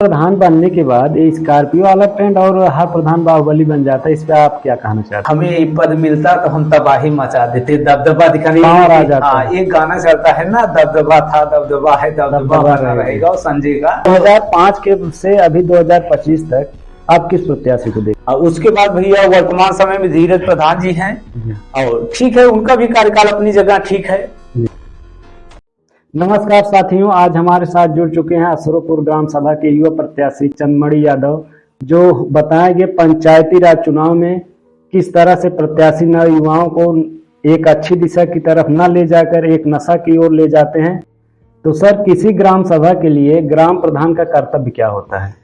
प्रधान बनने के बाद ये स्कॉर्पियो वाला ट्रेंड और हर प्रधान बाहुबली बन जाता है, इस पे आप क्या कहना चाहते हैं? हमें ये पद मिलता तो हम तबाही मचा देते, दबदबा दिखाने। पावर आ जाता हाँ, एक गाना चलता है ना, दबदबा था दबदबा है दबदबा बना रहेगा, और संजय का 2005 के से अभी 2025 तक आप किस प्रत्याशी को देखते? और उसके बाद भैया वर्तमान समय में धीरज प्रधान जी हैं, और ठीक है, उनका भी कार्यकाल अपनी जगह ठीक है। नमस्कार साथियों, आज हमारे साथ जुड़ चुके हैं असरोपुर ग्राम सभा के युवा प्रत्याशी चंदमणि यादव, जो बताएंगे पंचायती राज चुनाव में किस तरह से प्रत्याशी न युवाओं को एक अच्छी दिशा की तरफ न ले जाकर एक नशा की ओर ले जाते हैं। तो सर, किसी ग्राम सभा के लिए ग्राम प्रधान का कर्तव्य क्या होता है?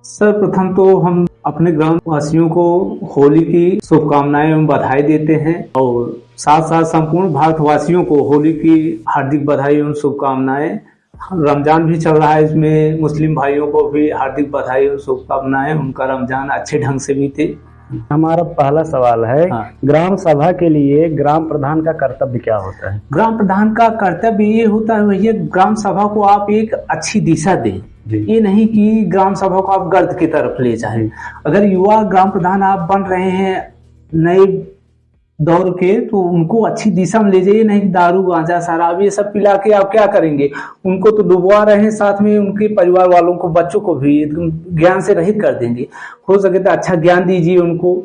सर, प्रथम तो हम अपने ग्राम वासियों को होली की शुभकामनाएं एवं बधाई देते हैं, और साथ साथ संपूर्ण भारतवासियों को होली की हार्दिक बधाई एवं शुभकामनाएं। रमजान भी चल रहा है, इसमें मुस्लिम भाइयों को भी हार्दिक बधाई एवं शुभकामनाएं, उनका रमजान अच्छे ढंग से बीते। हमारा पहला सवाल है, हाँ। ग्राम सभा के लिए ग्राम प्रधान का कर्तव्य क्या होता है? ग्राम प्रधान का कर्तव्य ये होता है भैया, ग्राम सभा को आप एक अच्छी दिशा दें। ये नहीं कि ग्राम सभा को आप गर्द की तरफ ले जाएं। अगर युवा ग्राम प्रधान आप बन रहे हैं नए दौर के, तो उनको अच्छी दिशा में ले जाइए, नहीं दारू गांजा शराब ये सब पिला के आप क्या करेंगे? उनको तो डुबवा रहे हैं, साथ में उनके परिवार वालों को, बच्चों को भी एकदम ज्ञान से रहित कर देंगे। हो सके तो अच्छा ज्ञान दीजिए उनको,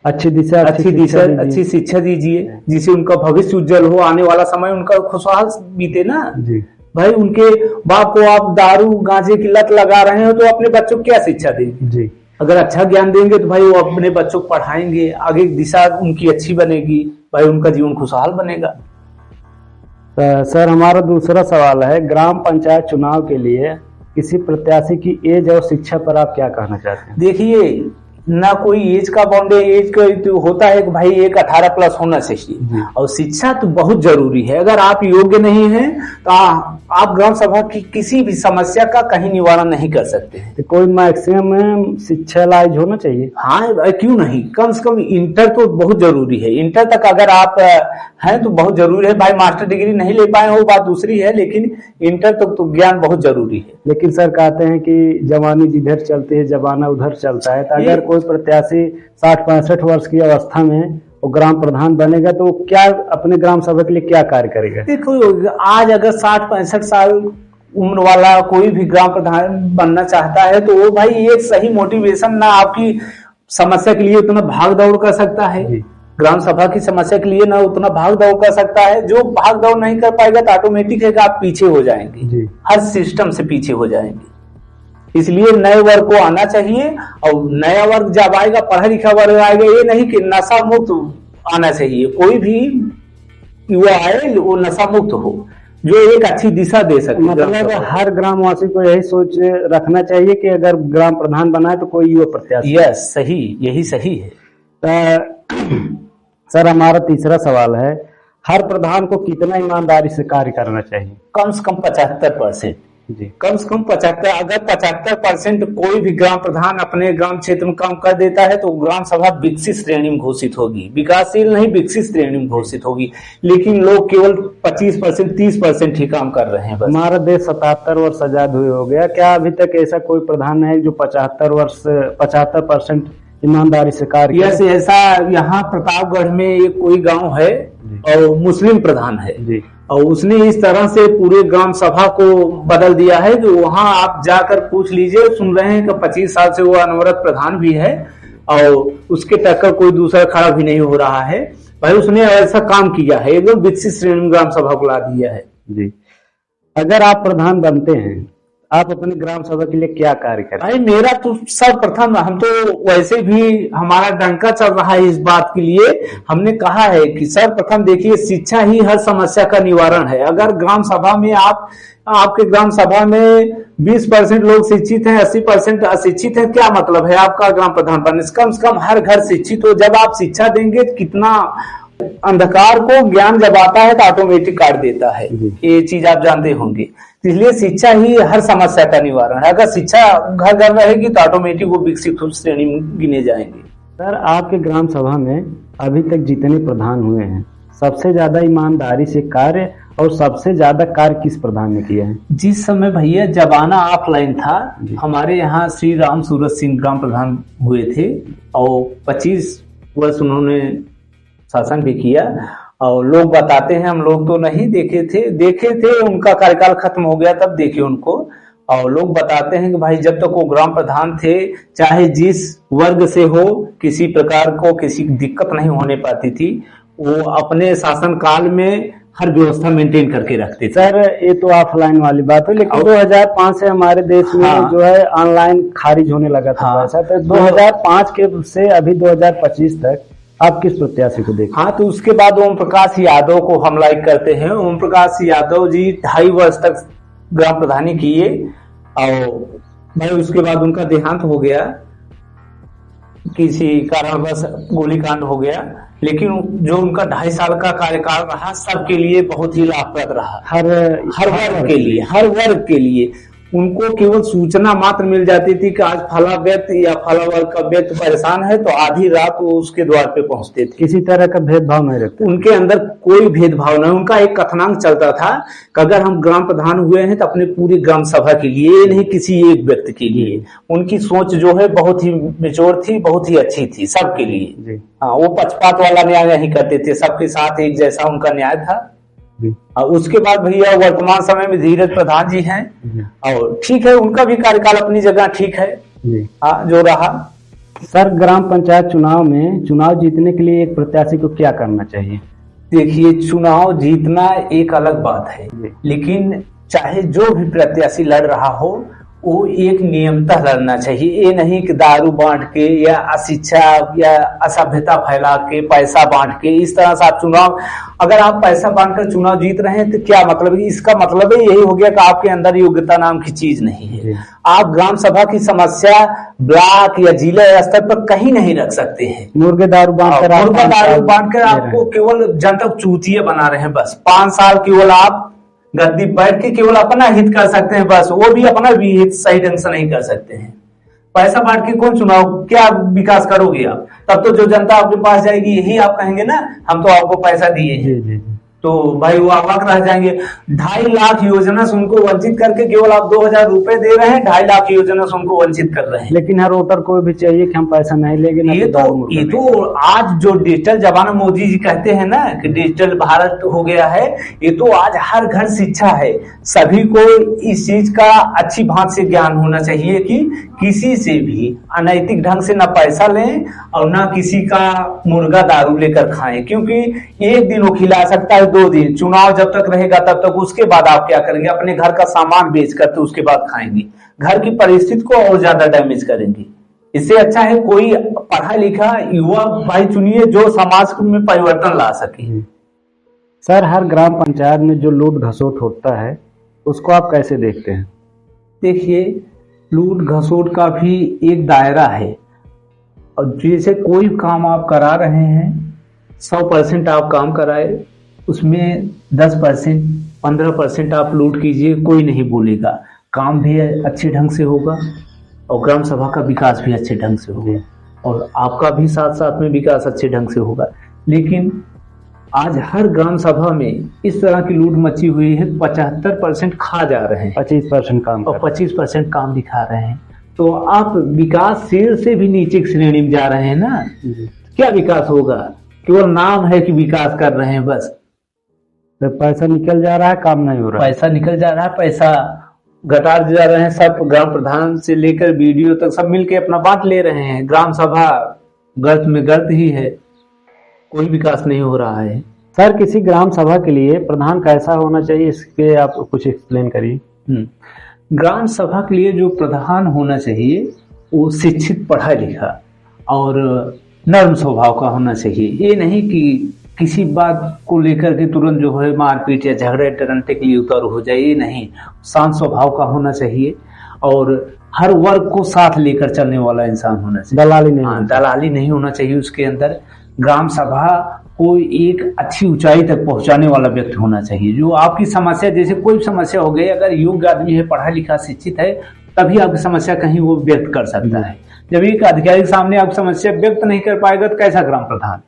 अच्छी अच्छी शिक्षा दीजिए, जिससे उनका भविष्य उज्जवल हो, आने वाला समय उनका खुशहाल बीते ना जी। भाई, उनके बाप को आप दारू गांजे की लत लगा रहे हो, तो अपने बच्चों को क्या शिक्षा देंगे जी? अगर अच्छा ज्ञान देंगे तो भाई वो अपने बच्चों को पढ़ाएंगे, आगे दिशा उनकी अच्छी बनेगी, भाई उनका जीवन खुशहाल बनेगा। सर, हमारा दूसरा सवाल है, ग्राम पंचायत चुनाव के लिए किसी प्रत्याशी की एज और शिक्षा पर आप क्या कहना चाहते हैं? देखिए, ना कोई एज का बाउंड्री, एज का तो होता है कि भाई एक 18 प्लस होना चाहिए, और शिक्षा तो बहुत जरूरी है। अगर आप योग्य नहीं हैं तो आप ग्राम सभा की किसी भी समस्या का कहीं निवारण नहीं कर सकते हैं। तो कोई मैक्सिमम शिक्षा लाइज होना चाहिए? हाँ, क्यों नहीं, कम से कम इंटर तो बहुत जरूरी है। इंटर तक अगर आप हैं तो बहुत जरूरी है। भाई मास्टर डिग्री नहीं ले पाए वो बात दूसरी है, लेकिन इंटर तक तो ज्ञान बहुत जरूरी है। लेकिन सर, कहते हैं कि जवानी जिधर चलती है जमाना उधर चलता है, तो अगर कोई प्रत्याशी 60-65 वर्ष की अवस्था में वो ग्राम प्रधान बनेगा तो क्या अपने ग्राम सभा के लिए क्या कार्य करेगा? देखो, आज अगर 60-65 साल उम्र वाला कोई भी ग्राम प्रधान बनना चाहता है, तो वो भाई एक सही मोटिवेशन ना आपकी समस्या के लिए उतना भाग दौड़ कर सकता है, ग्राम सभा की समस्या के लिए ना उतना भाग दौड़ कर सकता है। जो भाग दौड़ नहीं कर पाएगा तो ऑटोमेटिक है कि आप पीछे हो जाएंगे, हर सिस्टम से पीछे हो जाएंगे। इसलिए नए वर्ग को आना चाहिए, और नया वर्ग जब आएगा, पढ़ा लिखा वर्ग आएगा, ये नहीं कि नशा मुक्त आना चाहिए। कोई भी युवा आए वो नशा मुक्त हो, जो एक अच्छी दिशा दे सके। मतलब हर ग्रामवासी को यही सोच रखना चाहिए कि अगर ग्राम प्रधान बनाए तो कोई युवा प्रत्याशी। यस, सही, यही सही है। सर, हमारा तीसरा सवाल है, हर प्रधान को कितना ईमानदारी से कार्य करना चाहिए? कम से कम 75% जी। कम से कम 75। अगर 75% कोई भी ग्राम प्रधान अपने ग्राम क्षेत्र में काम कर देता है, तो ग्राम सभा विकसित श्रेणी में घोषित होगी। विकासशील नहीं, विकसित श्रेणी में घोषित होगी। लेकिन लोग केवल 25%, 30% ही काम कर रहे हैं। हमारा देश 77 वर्ष आजाद हुए हो गया, क्या अभी तक ऐसा कोई प्रधान है जो 75% ईमानदारी से कार्य? यस, ऐसा यहाँ प्रतापगढ़ में एक कोई गांव है और मुस्लिम प्रधान है जी, और उसने इस तरह से पूरे ग्राम सभा को बदल दिया है कि वहां आप जाकर पूछ लीजिए, सुन रहे हैं कि 25 साल से वो अनवरत प्रधान भी है, और उसके टक्कर कोई दूसरा खड़ा भी नहीं हो रहा है। भाई उसने ऐसा काम किया है, एकदम विकसित श्रेणी में ग्राम सभा को ला दिया है जी। अगर आप प्रधान बनते हैं, आप अपने ग्राम सभा के लिए क्या कार्य करें? भाई मेरा तो सर्वप्रथम, हम तो वैसे भी हमारा डंका चल रहा है इस बात के लिए। हमने कहा है कि सर्वप्रथम देखिए, शिक्षा ही हर समस्या का निवारण है। अगर ग्राम सभा में आपके ग्राम सभा में 20% लोग शिक्षित हैं, 80% अशिक्षित हैं, क्या मतलब है आपका ग्राम प्रधान बनने से? कम से कम हर घर शिक्षित हो। जब आप शिक्षा देंगे, कितना अंधकार को ज्ञान जब आता है तो ऑटोमेटिक काट देता है, ये चीज आप जानते होंगे। इसलिए शिक्षा ही हर समस्या का निवारण है। अगर शिक्षा घर घर रहेगी तो ऑटोमेटिक वो विकसित श्रेणी में गिने जाएंगे। सर, आपके ग्राम सभा में अभी तक जितने प्रधान हुए हैं, सबसे ज्यादा ईमानदारी से कार्य और सबसे ज्यादा कार्य किस प्रधान ने किया है? जिस समय भैया जमाना ऑफलाइन था, हमारे यहाँ श्री राम सूरत सिंह ग्राम प्रधान हुए थे और 25 वर्ष उन्होंने शासन भी किया। और लोग बताते हैं, हम लोग तो नहीं देखे थे उनका कार्यकाल खत्म हो गया तब देखे उनको। और लोग बताते हैं कि भाई जब तक वो ग्राम प्रधान थे, चाहे जिस वर्ग से हो, किसी प्रकार को किसी दिक्कत नहीं होने पाती थी। वो अपने शासन काल में हर व्यवस्था मेंटेन करके रखते थे। सर ये तो ऑफलाइन वाली बात है, लेकिन 2005 से हमारे देश में जो है ऑनलाइन खारिज होने लगा था पैसा। तो 2005 के से अभी 2025 तक आप किस प्रत्याशी को देखते? हाँ, तो उसके बाद ओम प्रकाश यादव को हम लाइक करते हैं। ओम प्रकाश यादव जी 2.5 वर्ष तक ग्राम प्रधानी किए और भाई उसके बाद उनका देहांत हो गया, किसी कारणवश गोलीकांड हो गया। लेकिन जो उनका 2.5 साल का कार्यकाल रहा, सबके लिए बहुत ही लाभप्रद रहा। हर वर्ग के लिए उनको केवल सूचना मात्र मिल जाती थी कि आज फला व्यक्ति या फला वर्ग का व्यक्ति परेशान है, तो आधी रात वो उसके द्वार पे पहुंचते थे। किसी तरह का भेदभाव नहीं रखते, उनके अंदर कोई भेदभाव नहीं। उनका एक कथनांक चलता था कि अगर हम ग्राम प्रधान हुए हैं तो अपने पूरी ग्राम सभा के लिए, नहीं किसी एक व्यक्ति के लिए। उनकी सोच जो है बहुत ही मेच्योर थी, बहुत ही अच्छी थी सबके लिए। हाँ, वो पक्षपात वाला न्याय नहीं करते थे, सबके साथ एक जैसा उनका न्याय था। उसके बाद भैया वर्तमान समय में धीरज प्रधान जी हैं और ठीक है, उनका भी कार्यकाल अपनी जगह ठीक है जो रहा। सर ग्राम पंचायत चुनाव में चुनाव जीतने के लिए एक प्रत्याशी को क्या करना चाहिए? देखिए, चुनाव जीतना एक अलग बात है, लेकिन चाहे जो भी प्रत्याशी लड़ रहा हो वो एक नियमतः लड़ना चाहिए। ये नहीं कि दारू बांट के या अशिक्षा या असभ्यता फैला के, पैसा बांट के, इस तरह से आप चुनाव, अगर आप पैसा बांटकर चुनाव जीत रहे हैं तो क्या मतलब है? इसका मतलब है यही हो गया कि आपके अंदर योग्यता नाम की चीज नहीं है। आप ग्राम सभा की समस्या ब्लॉक या जिला स्तर पर कहीं नहीं रख सकते हैं। मुर्गे दारू बांट कर आपको केवल जनता चूतिया बना रहे हैं। बस 5 साल केवल आप गद्दी बैठ के केवल अपना हित कर सकते हैं, बस वो भी अपना भी हित सही ढंग से नहीं कर सकते हैं। पैसा बांट के कौन चुनाव, क्या विकास करोगे आप? तब तो जो जनता आपके पास जाएगी यही आप कहेंगे ना, हम तो आपको पैसा दिए हैं, तो भाई वो अवाक रह जाएंगे। 2.5 लाख योजना से उनको वंचित करके केवल आप 2,000 रुपए दे रहे हैं, 2.5 लाख योजना से उनको वंचित कर रहे हैं। लेकिन हर वोटर को भी चाहिए कि हम पैसा नहीं लेंगे। ये तो आज जो डिजिटल जमाना, मोदी जी कहते हैं ना कि डिजिटल भारत हो गया है, ये तो आज हर घर शिक्षा है। सभी को इस चीज का अच्छी भांति से ज्ञान होना चाहिए कि किसी से भी अनैतिक ढंग से ना पैसा लें और ना किसी का मुर्गा दारू लेकर खाएं, क्योंकि एक दिन वो खिला सकता है, 2 दिन, चुनाव जब तक रहेगा तब तक। उसके बाद आप क्या करेंगे? अपने घर का सामान बेच कर तो उसके बाद खाएंगे, घर की परिस्थिति को और ज्यादा डैमेज करेंगे। इससे अच्छा है कोई पढ़ा लिखा युवा भाई चुनिए जो समाज में परिवर्तन ला सके। सर हर ग्राम पंचायत में जो लूट घसोट होता है उसको आप कैसे देखते हैं? देखिए, लूट घसोट का भी एक दायरा है, और जैसे कोई काम आप करा रहे हैं, 100% आप काम कराए, उसमें 10%, 15% आप लूट कीजिए, कोई नहीं बोलेगा। काम भी अच्छे ढंग से होगा और ग्राम सभा का विकास भी अच्छे ढंग से होगा और आपका भी साथ साथ में विकास अच्छे ढंग से होगा। लेकिन आज हर ग्राम सभा में इस तरह की लूट मची हुई है, 75% खा जा रहे हैं, 25% काम और 25% काम दिखा रहे हैं। तो आप विकासशील से भी नीचे की श्रेणी में जा रहे हैं ना, क्या विकास होगा? केवल नाम है कि विकास कर रहे हैं, बस तो पैसा निकल जा रहा है, काम नहीं हो रहा है। पैसा निकल जा रहा है, पैसा गटार जा रहे हैं। सब ग्राम प्रधान से लेकर वीडियो तक सब मिलके अपना बांट ले रहे हैं। ग्राम सभा गर्त में गर्त ही है, कोई विकास नहीं हो रहा है। सर किसी ग्राम सभा के लिए प्रधान कैसा होना चाहिए, इसके आप कुछ एक्सप्लेन करिए। ग्राम सभा के लिए जो प्रधान होना चाहिए वो शिक्षित, पढ़ा लिखा और नर्म स्वभाव का होना चाहिए। ये नहीं कि किसी बात को लेकर के तुरंत जो है मारपीट या झगड़े टरंटे के लिए उतर हो जाए, ये नहीं। शांत स्वभाव का होना चाहिए और हर वर्ग को साथ लेकर चलने वाला इंसान होना चाहिए। दलाली नहीं होना चाहिए। उसके अंदर ग्राम सभा को एक अच्छी ऊंचाई तक पहुंचाने वाला व्यक्ति होना चाहिए, जो आपकी समस्या, जैसे कोई समस्या हो गई, अगर योग्य आदमी है, पढ़ा लिखा शिक्षित है, तभी आपकी समस्या कहीं वो व्यक्त कर सकता है। जब एक अधिकारी के सामने आप समस्या व्यक्त नहीं कर पाएगा तो कैसा ग्राम प्रधान?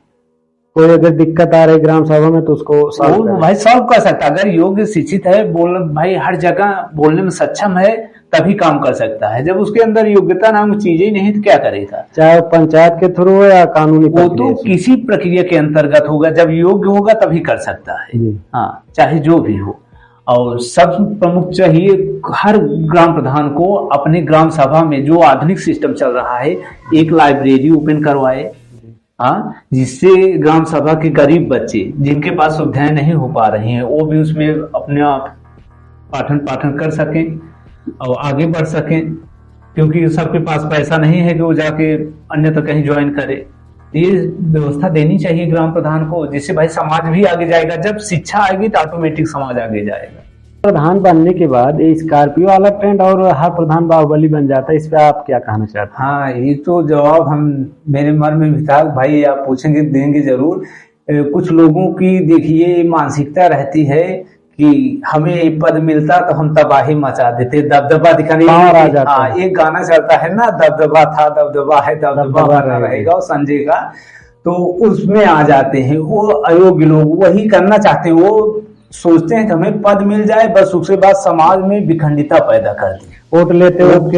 कोई अगर दिक्कत आ रही ग्राम सभा में तो उसको वो भाई सॉल्व कर सकता है। अगर योग्य शिक्षित है, बोल भाई हर जगह बोलने में सक्षम है, तभी काम कर सकता है। जब उसके अंदर योग्यता नाम की चीजें नहीं तो क्या करेगा, चाहे पंचायत के थ्रू हो या कानूनी वो तो किसी प्रक्रिया के अंतर्गत होगा। जब योग्य होगा तभी कर सकता है, हाँ, चाहे जो भी हो। और सब प्रमुख चाहिए हर ग्राम प्रधान को अपने ग्राम सभा में, जो आधुनिक सिस्टम चल रहा है, एक लाइब्रेरी ओपन करवाए, हाँ, जिससे ग्राम सभा के गरीब बच्चे जिनके पास सुविधाएं नहीं हो पा रही हैं, वो भी उसमें अपने आप पाठन कर सकें और आगे बढ़ सकें, क्योंकि सबके पास पैसा नहीं है कि वो जाके अन्यथा कहीं ज्वाइन करे। ये व्यवस्था देनी चाहिए ग्राम प्रधान को, जिससे भाई समाज भी आगे जाएगा। जब शिक्षा आएगी तो ऑटोमेटिक समाज आगे जाएगा। प्रधान बनने के बाद ये स्कॉर्पियो वाला ट्रेंड और हर प्रधान बाहुबली बन जाता है, इस पे आप क्या कहना चाहते हैं? हाँ, ये तो जवाब हम मेरे मन में भी था भाई, आप पूछेंगे देंगे जरूर। कुछ लोगों की देखिए मानसिकता रहती है कि हमें एक पद मिलता तो हम तबाही मचा देते, दबदबा दिखाने। हाँ, एक गाना चलता है ना, दबदबा था दबदबा है दबदबा बना रहेगा, और संजय का, तो उसमें आ जाते हैं वो अयोग्य लोग। वही करना चाहते हैं, वो सोचते हैं कि हमें पद मिल जाए, बस उसके बाद समाज में विखंडिता पैदा कर दी। वोट लेते वक्त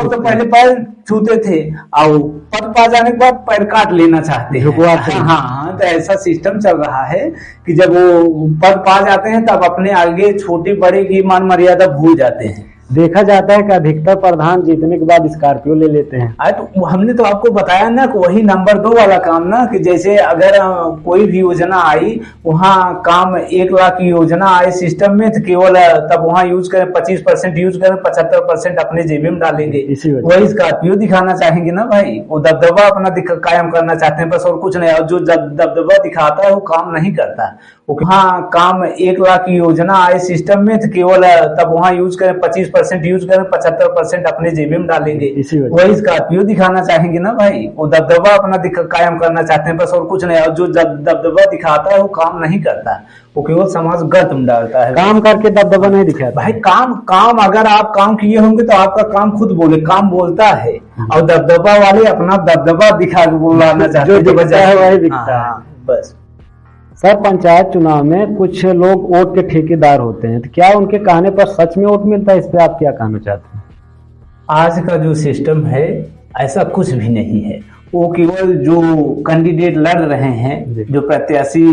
तो पहले पैर छूते थे, और पद पा जाने के बाद पैर काट लेना चाहते हैं। हाँ, तो ऐसा सिस्टम चल रहा है कि जब वो पद पा जाते हैं तब अपने आगे छोटे बड़े की मान मर्यादा भूल जाते हैं। देखा जाता है कि अधिकतर प्रधान जीतने के बाद स्कॉर्पियो ले लेते हैं। तो हमने तो आपको बताया ना कि वही नंबर 2 वाला काम ना, कि जैसे अगर कोई भी योजना आई, वहाँ काम 1 लाख की योजना आई सिस्टम में, तो केवल तब वहाँ यूज करें 25% यूज करें, 75% अपने जेबी में डालेंगे। वही स्कॉर्पियो दिखाना चाहेंगे ना भाई, वो दबदबा अपना कायम करना चाहते हैं बस, और कुछ नहीं। और जो दबदबा दिखाता है वो काम नहीं करता। हाँ, काम 1 लाख की योजना आए सिस्टम में, तो केवल तब वहाँ यूज करें 25% यूज करें, 75% अपने जेबी में डालेंगे। वही स्कॉर्पियो दिखाना चाहेंगे ना भाई, वो दबदबा अपना कायम करना चाहते हैं बस, और कुछ नहीं। और जो दबदबा दिखाता है वो काम नहीं करता, वो केवल समाज गर्त में डालता है। काम करके दबदबा नहीं दिखाता भाई। काम अगर आप काम किए होंगे तो आपका काम खुद बोले, काम बोलता है, और दबदबा वाले अपना दबदबा दिखा के बुलाना चाहते हैं, जो बचा है वही दिखता है बस। सर, पंचायत चुनाव में कुछ लोग वोट के ठेकेदार होते हैं, तो क्या उनके कहने पर सच में वोट मिलता है? इस पे आप क्या कहना चाहते हैं? आज का जो सिस्टम है ऐसा कुछ भी नहीं है। वो केवल जो कैंडिडेट लड़ रहे हैं, जो प्रत्याशी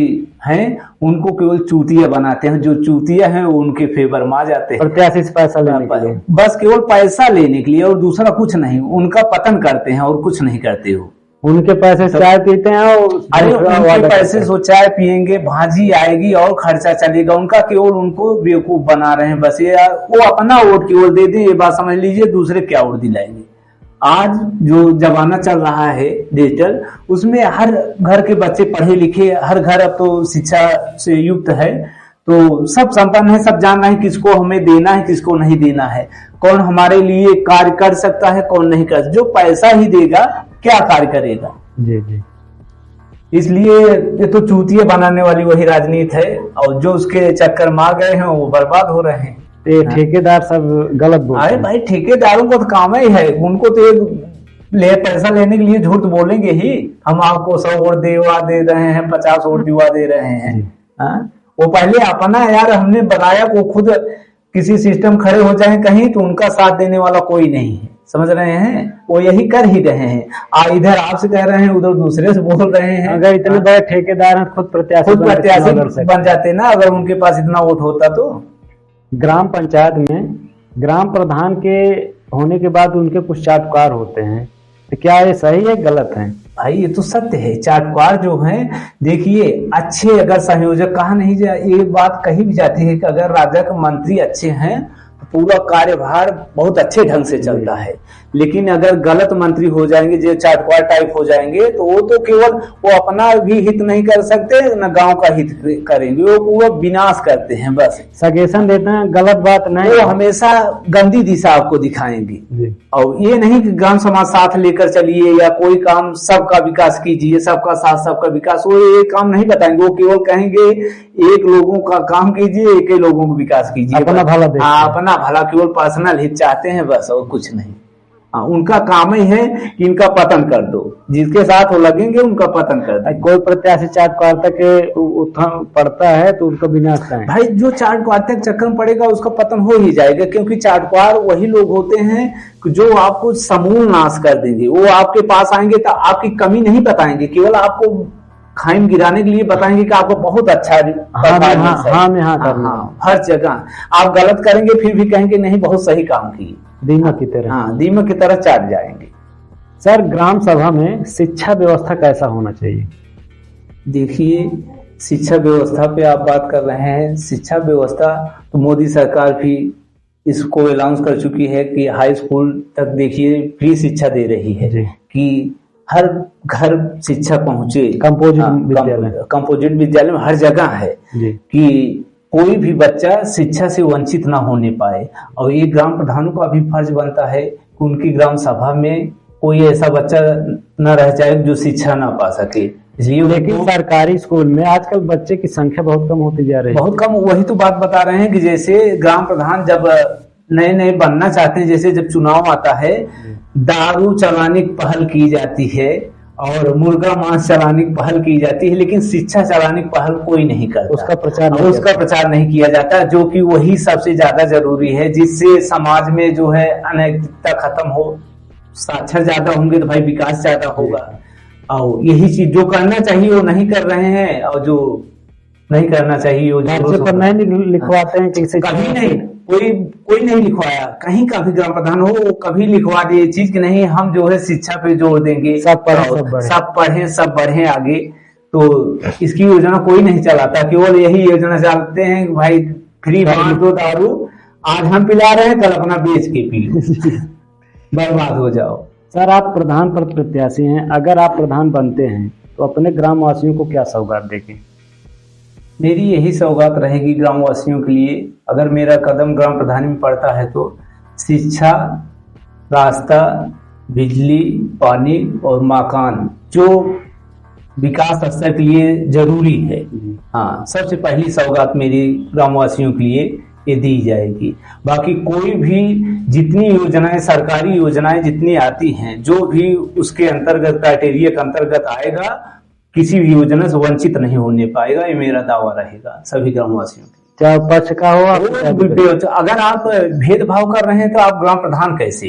हैं, उनको केवल चूतिया बनाते हैं। जो चूतिया हैं वो उनके फेवर में आ जाते हैं, प्रत्याशी से पैसा लेने के लिए, बस केवल पैसा लेने के लिए, और दूसरा कुछ नहीं। उनका पतन करते हैं और कुछ नहीं करते हो। उनके पैसे से चाय पीते हैं, अरे उनके पैसे से चाय पियेंगे, भाजी आएगी और खर्चा चलेगा उनका, केवल उनको बेवकूफ बना रहे हैं बस। ये वो अपना वोट केवल दे दे, ये बात समझ लीजिए, दूसरे क्या वोट दिलाएंगे। आज जो जमाना चल रहा है डिजिटल, उसमें हर घर के बच्चे पढ़े लिखे, हर घर अब तो शिक्षा से युक्त है, तो सब संपन्न है, सब जान रहे हैं किसको हमें देना है, किसको नहीं देना है, कौन हमारे लिए कार्य कर सकता है, कौन नहीं कर। जो पैसा ही देगा क्या कार्य करेगा? जी जी। इसलिए ये तो चूतिया बनाने वाली वही राजनीति है, और जो उसके चक्कर में आ गए हैं वो बर्बाद हो रहे हैं। ठेकेदार सब गलत बोलते हैं। अरे भाई, ठेकेदारों को तो काम ही है, उनको तो पैसा लेने के लिए झूठ बोलेंगे ही। हम आपको 100 वोट दिवा दे रहे हैं, 50 वोट दिवा दे रहे हैं। वो पहले अपना, यार हमने बताया, वो खुद किसी सिस्टम खड़े हो जाए कहीं तो उनका साथ देने वाला कोई नहीं है, समझ रहे हैं? वो यही कर ही रहे हैं। इधर आपसे कह रहे हैं, उधर दूसरे से बोल रहे हैं। अगर इतने बड़े ठेकेदार हैं, खुद प्रत्याशी बन जाते ना, अगर उनके पास इतना वोट होता तो। ग्राम पंचायत में ग्राम प्रधान के होने के बाद उनके कुछ चाटुकार होते हैं, तो क्या ये सही है गलत है? भाई ये तो सत्य है। चाटुकार जो हैं, देखिए, अच्छे अगर संयोजक कहा नहीं जाए, ये बात कही भी जाती है कि अगर राजा के मंत्री अच्छे हैं तो पूरा कार्यभार बहुत अच्छे ढंग से चलता है। लेकिन अगर गलत मंत्री हो जाएंगे, जो चाटुकार टाइप हो जाएंगे, तो वो तो केवल वो अपना भी हित नहीं कर सकते, न गांव का हित करेंगे, वो पूरा विनाश करते हैं बस। सजेशन देते हैं, गलत बात नहीं, वो हमेशा गंदी दिशा आपको दिखाएंगे। और ये नहीं कि ग्राम समाज साथ लेकर चलिए, या कोई काम सबका विकास कीजिए, सबका साथ सबका विकास, वो ये काम नहीं बताएंगे। वो केवल कहेंगे एक लोगों का काम कीजिए, एक ही लोगों को विकास कीजिए, अपना भला, अपना भला, केवल पर्सनल हित चाहते हैं बस, और कुछ नहीं। उनका काम ही है कि इनका पतन कर दो, जिसके साथ वो लगेंगे उनका पतन कर दो। कोई प्रत्याशी चार्ट क्वार्टर के उत्थान पड़ता है तो उनका विनाश है भाई, जो चार्ट क्वार्टर के चक्कर में पड़ेगा उसका पतन हो ही जाएगा, क्योंकि चार्टवार वही लोग होते हैं जो आपको समूल नाश कर देंगे। वो आपके पास आएंगे तो आपकी कमी नहीं बताएंगे, केवल आपको खाइम गिराने के लिए बताएंगे कि आपको बहुत अच्छा हर जगह आप गलत करेंगे फिर भी कहेंगे नहीं बहुत सही काम किए, दीमक की तरह। हाँ, दीमक की तरह चाट जाएंगे। सर, ग्राम सभा में शिक्षा व्यवस्था कैसा होना चाहिए? देखिए, शिक्षा व्यवस्था पे आप बात कर रहे हैं। शिक्षा व्यवस्था तो मोदी सरकार भी इसको अनाउंस कर चुकी है कि हाई स्कूल तक देखिए फ्री शिक्षा दे रही है कि हर घर शिक्षा पहुंचे। कंपोजिट विद्यालय में हर जगह है कि कोई भी बच्चा शिक्षा से वंचित ना होने पाए। और ये ग्राम प्रधानों का भी फर्ज बनता है कि उनकी ग्राम सभा में कोई ऐसा बच्चा न रह जाए जो शिक्षा ना पा सके। इसलिए लेकिन सरकारी स्कूल में आजकल बच्चे की संख्या बहुत कम होती जा रही है। बहुत कम। वही तो बात बता रहे हैं कि जैसे ग्राम प्रधान जब नए नए बनना चाहते हैं, जैसे जब चुनाव आता है, दारू चलाने की पहल की जाती है और मुर्गा मांस चलाने की पहल की जाती है, लेकिन शिक्षा चलाने की पहल कोई नहीं करता। उसका प्रचार नहीं किया जाता, जो कि वही सबसे ज्यादा जरूरी है, जिससे समाज में जो है अनैतिकता खत्म हो। साक्षर ज्यादा होंगे तो भाई विकास ज्यादा होगा। और यही चीज जो करना चाहिए वो नहीं कर रहे हैं, और जो नहीं करना चाहिए वो पर नहीं लिखवाते हैं। कभी नहीं, कोई नहीं लिखवाया। कहीं का भी ग्राम प्रधान हो वो कभी लिखवा दे चीज की नहीं, हम जो है शिक्षा पे जोर देंगे, सब पढ़े सब बढ़े आगे। तो इसकी योजना कोई नहीं चलाता, केवल यही योजना चलाते हैं भाई फ्री बांट दो दारू, आज हम पिला रहे हैं कल अपना बेच के पी लो बर्बाद हो जाओ। सर, आप प्रधान पद प्रत्याशी हैं, अगर आप प्रधान बनते हैं तो अपने ग्राम वासियों को क्या सौगात देंगे? मेरी यही सौगात रहेगी ग्राम वासियों के लिए, अगर मेरा कदम ग्राम प्रधान में पड़ता है तो शिक्षा, रास्ता, बिजली, पानी और मकान, जो विकास स्तर के लिए जरूरी है। हाँ, सबसे पहली सौगात मेरी ग्राम वासियों के लिए ये दी जाएगी। बाकी कोई भी जितनी योजनाएं, सरकारी योजनाएं जितनी आती हैं, जो भी उसके अंतर्गत क्राइटेरिया के अंतर्गत आएगा, किसी भी योजना से वंचित नहीं होने पाएगा, ये मेरा दावा रहेगा सभी ग्रामवासियों के। चाहे पक्ष का हो, अगर आप भेदभाव कर रहे हैं तो आप ग्राम प्रधान कैसे?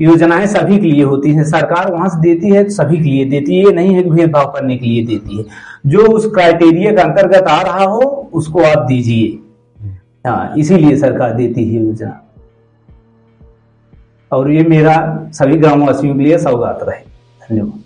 योजनाएं सभी के लिए होती हैं, सरकार वहां से देती है तो सभी के लिए देती है, ये नहीं है कि भेदभाव करने के लिए देती है। जो उस क्राइटेरिया के अंतर्गत आ रहा हो उसको आप दीजिए। हाँ, इसीलिए सरकार देती है योजना। और ये मेरा सभी ग्रामवासियों के लिए सौगात रहे। धन्यवाद।